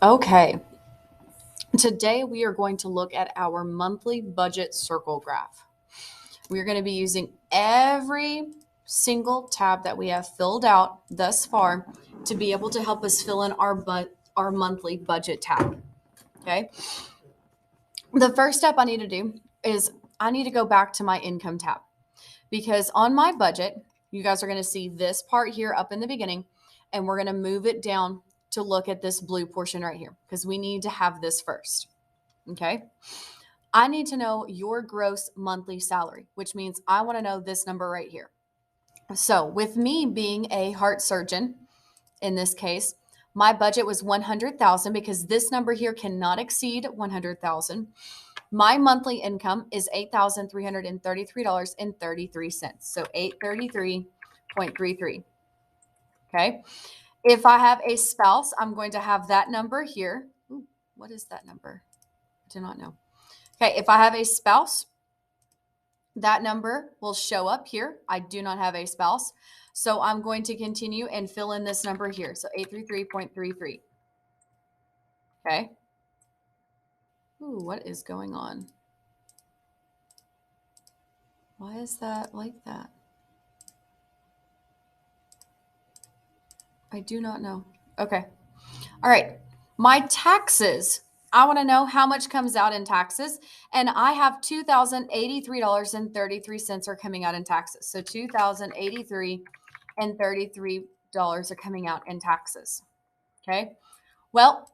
Okay, today we are going to look at our monthly budget circle graph. We're going to be using every single tab that we have filled out thus far to be able to help us fill in our monthly budget tab. Okay, the first step I need to do is I need to go back to my income tab because on my budget, you guys are going to see this part here up in the beginning, and we're going to move it down to look at this blue portion right here because we need to have this first. Okay. I need to know your gross monthly salary, which means I want to know this number right here. So, with me being a heart surgeon in this case, my budget was 100,000 because this number here cannot exceed 100,000. My monthly income is $8,333.33. So 833.33. Okay. If I have a spouse, I'm going to have that number here. Ooh, what is that number? I do not know. Okay, if I have a spouse, that number will show up here. I do not have a spouse. So I'm going to continue and fill in this number here. So 833.33. Okay. Ooh, what is going on? Why is that like that? I do not know. Okay. All right. My taxes. I want to know how much comes out in taxes. And I have $2,083.33 are coming out in taxes. So $2,083.33 are coming out in taxes. Okay. Well,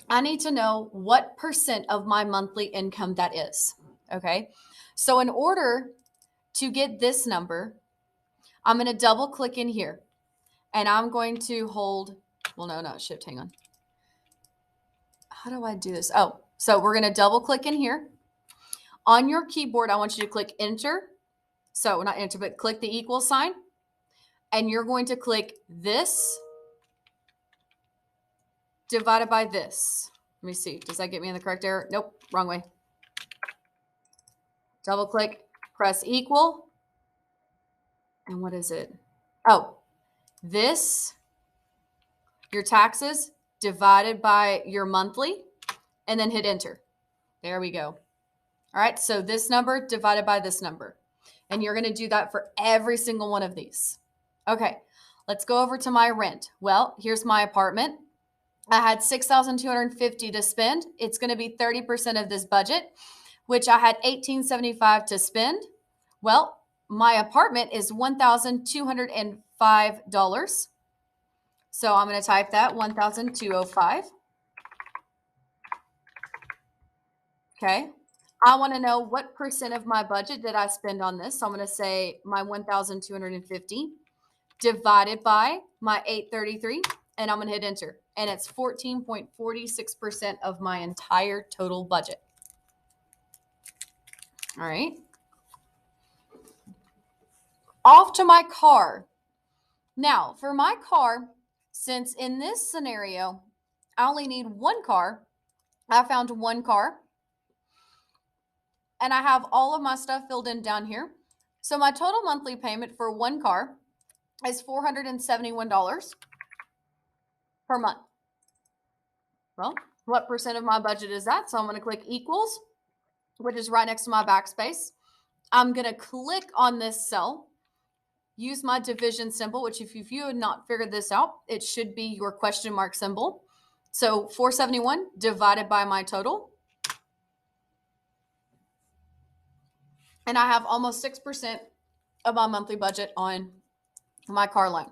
I need to know what percent of my monthly income that is. Okay. So in order to get this number, I'm going to double click in here and I'm going to hold, well, no, not shift. Hang on. How do I do this? Oh, so we're going to double click in here. On your keyboard, I want you to click enter. So not enter, but click the equal sign. And you're going to click this divided by this. Let me see. Does that get me in the correct error? Nope, wrong way. Double click, press equal. And what is it? Oh, this, your taxes divided by your monthly, and then hit enter. There we go. All right, so this number divided by this number. And you're going to do that for every single one of these. Okay, let's go over to my rent. Well, here's my apartment. I had $6,250 to spend. It's going to be 30% of this budget, which I had $1,875 to spend. Well, my apartment is $1,205. So I'm going to type that $1,205. Okay. I want to know what percent of my budget did I spend on this. So I'm going to say my 1,250 divided by my 833, and I'm going to hit enter. And it's 14.46% of my entire total budget. All right. Off to my car. Now, for my car, since in this scenario, I only need one car, I found one car. And I have all of my stuff filled in down here. So my total monthly payment for one car is $471 per month. Well, what percent of my budget is that? So I'm going to click equals, which is right next to my backspace. I'm going to click on this cell, use my division symbol, which if you had not figured this out, it should be your question mark symbol. So 471 divided by my total. And I have almost 6% of my monthly budget on my car loan.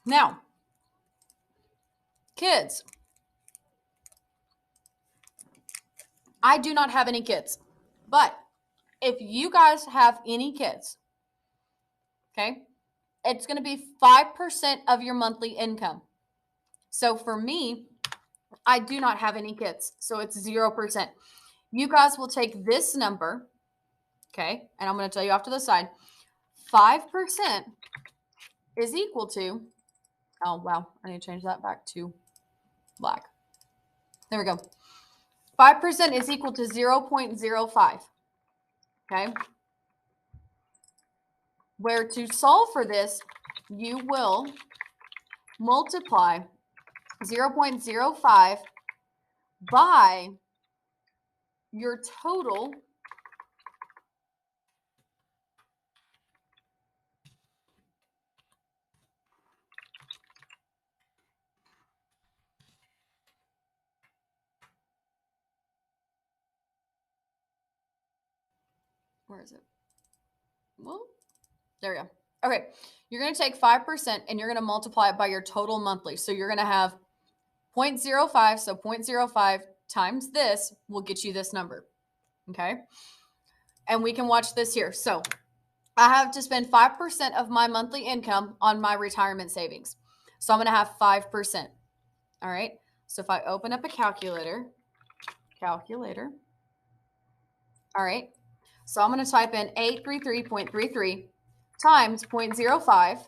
Now, kids. I do not have any kids, but if you guys have any kids, okay, it's going to be 5% of your monthly income. So for me, I do not have any kids, so it's 0%. You guys will take this number, okay, and I'm going to tell you off to the side. 5% is equal to, oh, wow, I need to change that back to black. There we go. 5% is equal to 0.05, okay? Where to solve for this, you will multiply 0.05 by your total where is it? Well, there we go. Okay, you're going to take 5% and you're going to multiply it by your total monthly. So you're going to have 0.05. So 0.05 times this will get you this number. Okay. And we can watch this here. So I have to spend 5% of my monthly income on my retirement savings. So I'm going to have 5%. All right. So if I open up a calculator. All right. So I'm going to type in 833.33 times 0.05.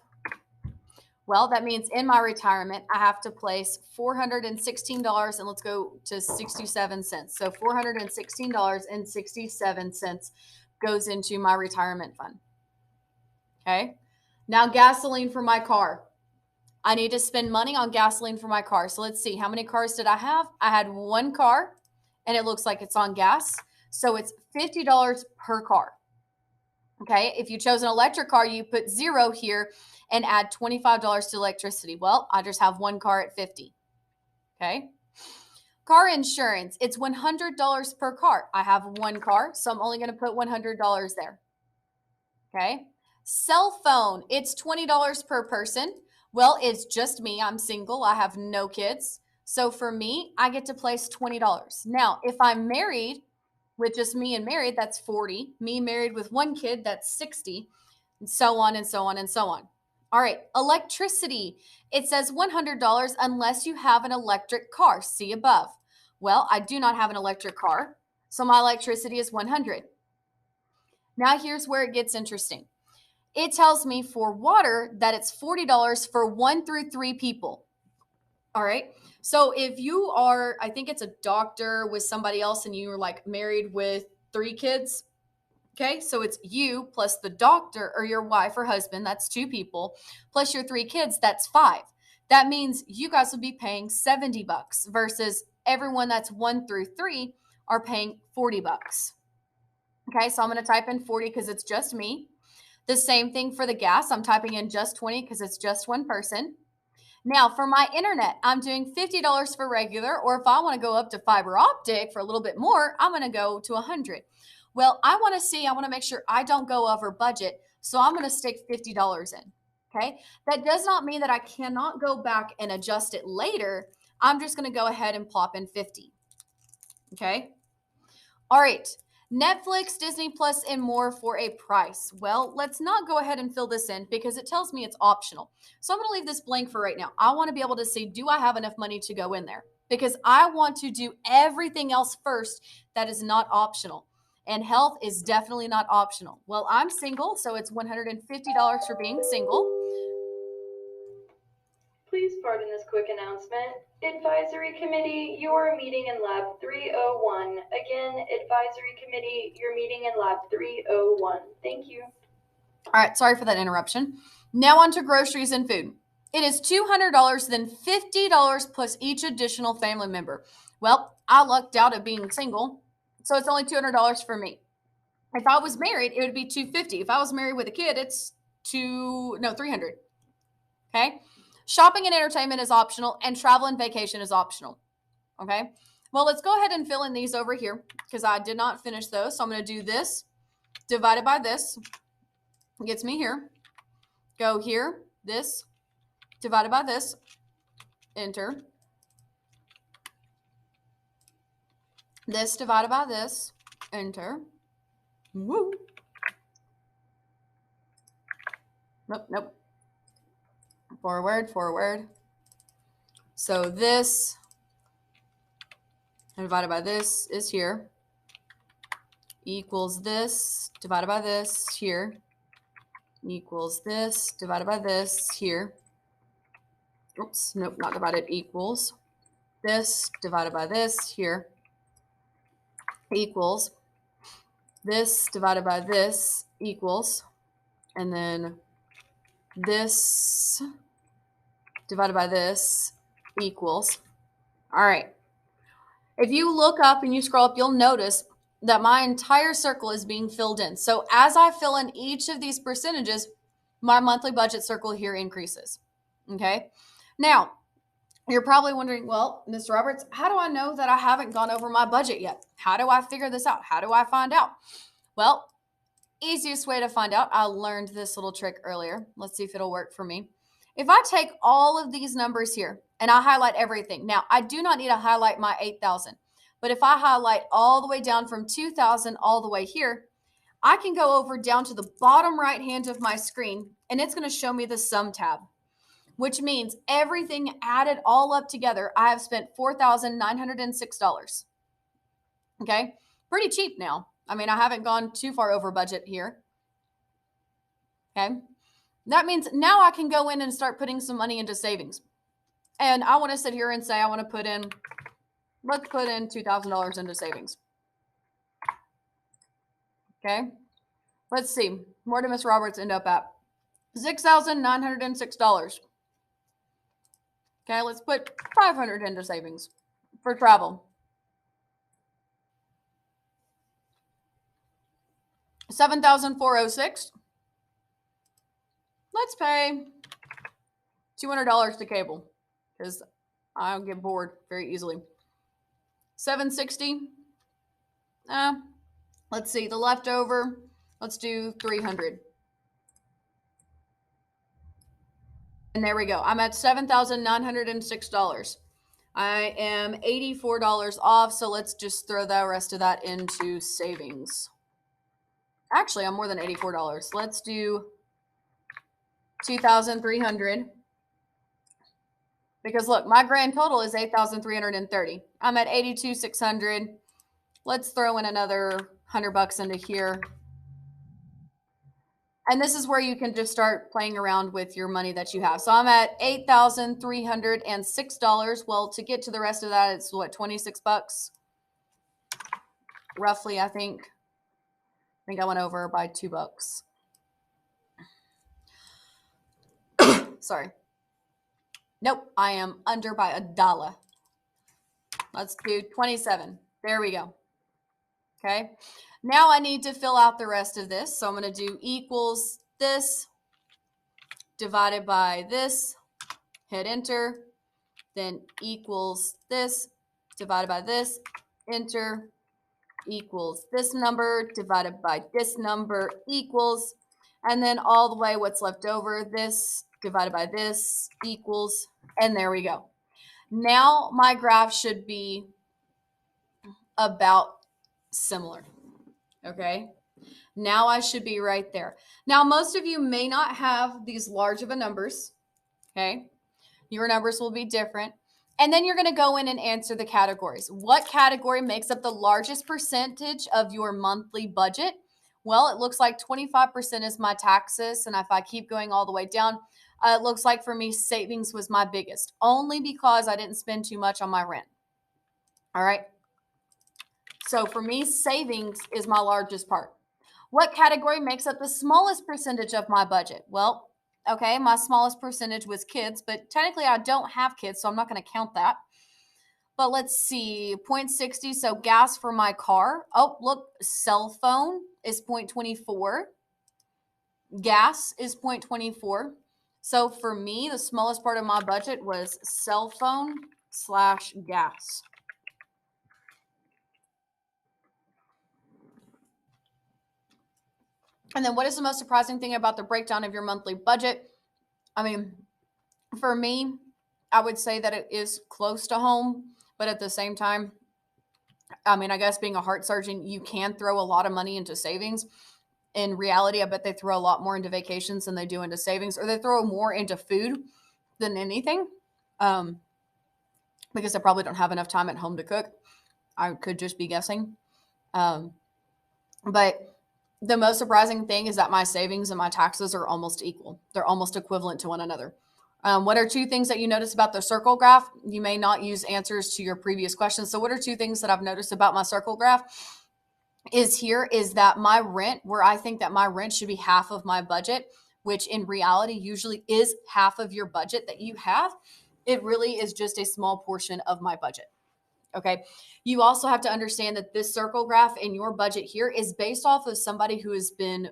Well, that means in my retirement, I have to place $416 and let's go to 67 cents. So $416.67 goes into my retirement fund. Okay. Now gasoline for my car. I need to spend money on gasoline for my car. So let's see. How many cars did I have? I had one car and it looks like it's on gas. So it's $50 per car. Okay. If you chose an electric car, you put 0 here and add $25 to electricity. Well, I just have one car at 50. Okay. Car insurance, it's $100 per car. I have one car, so I'm only going to put $100 there. Okay. Cell phone, it's $20 per person. Well, it's just me. I'm single. I have no kids. So for me, I get to place $20. Now, if I'm married with just me and married, that's 40. Me married with one kid, that's 60, and so on and so on and so on. All right, electricity. It says $100 unless you have an electric car. See above. Well, I do not have an electric car, so my electricity is $100. Now here's where it gets interesting. It tells me for water that it's $40 for 1 through 3 people. All right. So if you are, I think it's a doctor with somebody else and you are like married with 3 kids. Okay. So it's you plus the doctor or your wife or husband. That's 2 people plus your 3 kids. That's 5. That means you guys will be paying $70 versus everyone that's 1 through 3 are paying $40. Okay. So I'm going to type in 40 because it's just me. The same thing for the gas. I'm typing in just 20 because it's just one person. Now for my internet, I'm doing $50 for regular, or if I want to go up to fiber optic for a little bit more, I'm going to go to 100. Well, I want to make sure I don't go over budget. So I'm going to stick $50 in. Okay. That does not mean that I cannot go back and adjust it later. I'm just going to go ahead and plop in 50. Okay. All right. Netflix, Disney Plus, and more for a price. Well, let's not go ahead and fill this in because it tells me it's optional. So I'm going to leave this blank for right now. I want to be able to see, do I have enough money to go in there? Because I want to do everything else first that is not optional. And health is definitely not optional. Well, I'm single, so it's $150 for being single. Please pardon this quick announcement. Advisory Committee, you are meeting in Lab 301. Again, Advisory Committee, you're meeting in Lab 301. Thank you. All right, sorry for that interruption. Now on to groceries and food. It is $200, then $50 plus each additional family member. Well, I lucked out at being single, so it's only $200 for me. If I was married, it would be $250. If I was married with a kid, it's $300. Okay? Shopping and entertainment is optional, and travel and vacation is optional. Okay? Well, let's go ahead and fill in these over here because I did not finish those. So I'm going to do this divided by this. Gets me here. Go here, this, divided by this, enter. This divided by this, enter. Woo. Nope. Forward. So this divided by this is here. Equals this divided by this here. Equals this divided by this here. Oops, nope, not divided. Equals this divided by this here. Equals this divided by this equals, and then this divided by this equals. All right. If you look up and you scroll up, you'll notice that my entire circle is being filled in. So as I fill in each of these percentages, my monthly budget circle here increases. Okay. Now, you're probably wondering, well, Mr. Roberts, how do I know that I haven't gone over my budget yet? How do I figure this out? How do I find out? Well, easiest way to find out, I learned this little trick earlier. Let's see if it'll work for me. If I take all of these numbers here and I highlight everything, now I do not need to highlight my 8,000, but if I highlight all the way down from 2,000 all the way here, I can go over down to the bottom right hand of my screen and it's going to show me the sum tab, which means everything added all up together, I have spent $4,906. Okay, pretty cheap now. I mean, I haven't gone too far over budget here. Okay, that means now I can go in and start putting some money into savings. And I want to sit here and say I want to put in, let's put in $2,000 into savings. Okay, let's see. Where did Miss Roberts end up at? $6,906. Okay, let's put $500 into savings for travel. $7,406. Let's pay $200 to cable because I don't get bored very easily. $760. Let's see the leftover. Let's do $300. And there we go. I'm at $7,906. I am $84 off, so let's just throw the rest of that into savings. Actually, I'm more than $84. Let's do $2,300. Because look, my grand total is $8,330. I'm at $82,600. Let's throw in another $100 into here. And this is where you can just start playing around with your money that you have. So I'm at $8,306. Well, to get to the rest of that, it's what, $26? Roughly, I think. I think I went over by $2. Sorry. Nope, I am under by $1. Let's do 27. There we go. Okay. Now I need to fill out the rest of this. So I'm going to do equals this divided by this, hit enter, then equals this divided by this, enter, equals this number divided by this number equals, and then all the way what's left over, this divided by this equals, and there we go. Now my graph should be about similar. Okay, now I should be right there. Now, most of you may not have these large of a numbers. Okay, your numbers will be different. And then you're going to go in and answer the categories. What category makes up the largest percentage of your monthly budget? Well, it looks like 25% is my taxes. And if I keep going all the way down, it looks like for me, savings was my biggest, only because I didn't spend too much on my rent. All right. So for me, savings is my largest part. What category makes up the smallest percentage of my budget? Well, okay, my smallest percentage was kids, but technically I don't have kids, so I'm not going to count that. But let's see, 0.60, so gas for my car. Oh, look, cell phone is 0.24. Gas is 0.24. So for me, the smallest part of my budget was cell phone / gas. And then what is the most surprising thing about the breakdown of your monthly budget? I mean, for me, I would say that it is close to home, but at the same time, I mean, I guess being a heart surgeon, you can throw a lot of money into savings. In reality, I bet they throw a lot more into vacations than they do into savings, or they throw more into food than anything, because they probably don't have enough time at home to cook. I could just be guessing. But the most surprising thing is that my savings and my taxes are almost equal. They're almost equivalent to one another. What are two things that you notice about the circle graph? You may not use answers to your previous questions. So what are two things that I've noticed about my circle graph? Is that my rent, where I think that my rent should be half of my budget, which in reality usually is half of your budget that you have. It really is just a small portion of my budget. Okay. You also have to understand that this circle graph in your budget here is based off of somebody who has been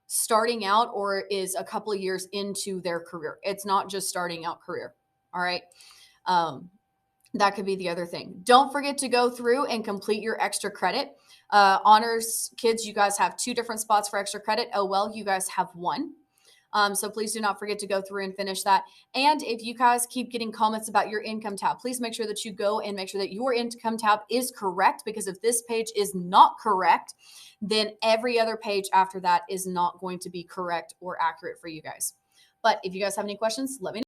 starting out or is a couple of years into their career. It's not just starting out career. All right. That could be the other thing. Don't forget to go through and complete your extra credit. Honors kids, you guys have 2 different spots for extra credit. Oh, well, you guys have 1. So please do not forget to go through and finish that. And if you guys keep getting comments about your income tab, please make sure that you go and make sure that your income tab is correct, because if this page is not correct, then every other page after that is not going to be correct or accurate for you guys. But if you guys have any questions, let me know.